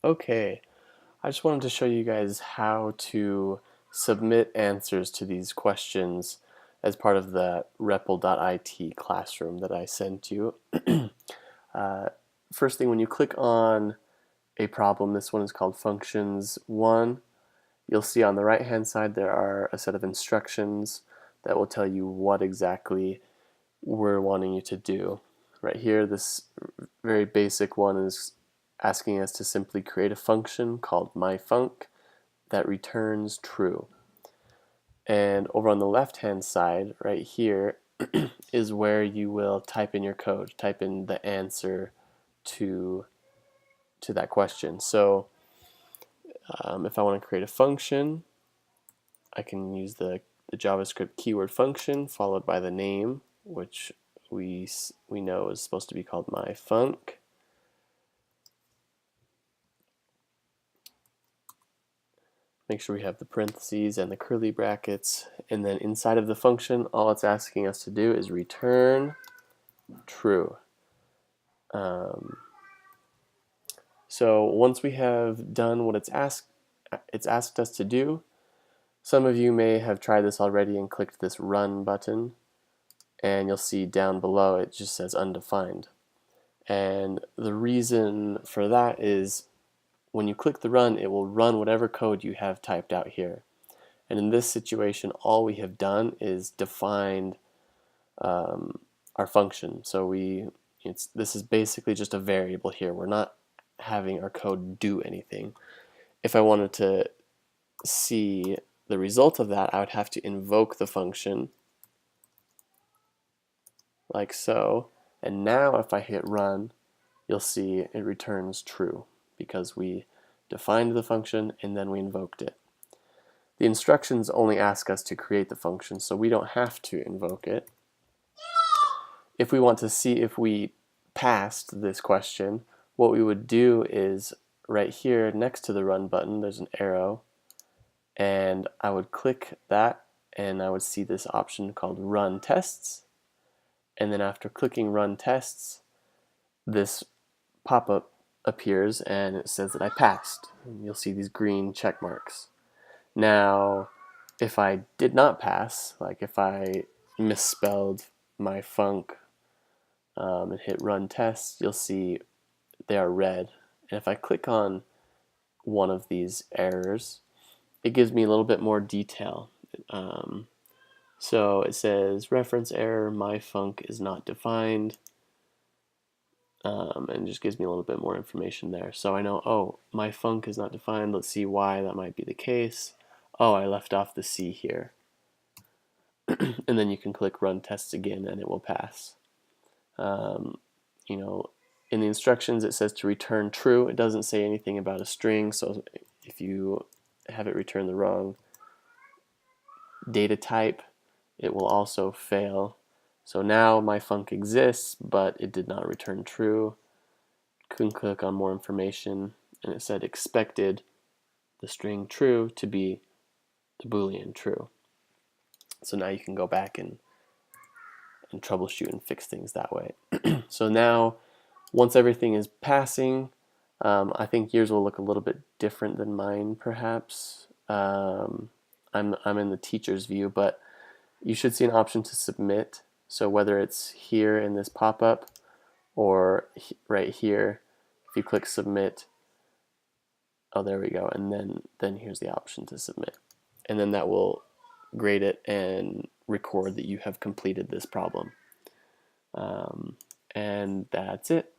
Okay, I just wanted to show you guys how to submit answers to these questions as part of the repl.it classroom that I sent you. uh, First thing, when you click on a problem, this one is called Functions 1, you'll see on the right hand side there are a set of instructions that will tell you what exactly we're wanting you to do. Right here, this very basic one is asking us to simply create a function called myfunc that returns true. And over on the left hand side, right here, is where you will type in your code, type in the answer to that question. So if I want to create a function, I can use the JavaScript keyword function followed by the name, which we know is supposed to be called myfunc. Make sure we have the parentheses and the curly brackets, and then inside of the function all it's asking us to do is return true. So once we have done what it's asked us to do, some of you may have tried this already and clicked this run button, and you'll see down below it just says undefined. And the reason for that is when you click the run, it will run whatever code you have typed out here. And in this situation, all we have done is defined our function. So this is basically just a variable here. We're not having our code do anything. If I wanted to see the result of that, I would have to invoke the function like so. And now if I hit run, you'll see it returns true because we defined the function and then we invoked it. The instructions only ask us to create the function, so we don't have to invoke it. If we want to see if we passed this question, what we would do is right here next to the run button there's an arrow, and I would click that and I would see this option called run tests, and then after clicking run tests, this pop-up appears and it says that I passed, and you'll see these green check marks. Now if I did not pass, like if I misspelled my func and hit run tests, you'll see they are red. And if I click on one of these errors, it gives me a little bit more detail. So it says reference error, myfunc is not defined, and just gives me a little bit more information there. So I know, oh, myfunc is not defined. Let's see why that might be the case. Oh, I left off the C here. And then you can click run tests again and it will pass. You know, in the instructions it says to return true. It doesn't say anything about a string, so if you have it return the wrong data type, it will also fail. So now myfunc exists, but it did not return true. Couldn't click on more information, and it said expected the string true to be the Boolean true. So now you can go back and troubleshoot and fix things that way. So now, once everything is passing, I think yours will look a little bit different than mine, perhaps. I'm in the teacher's view, but you should see an option to submit. So whether it's here in this pop-up or right here, if you click submit, oh, there we go, and then here's the option to submit. And then that will grade it and record that you have completed this problem. And that's it.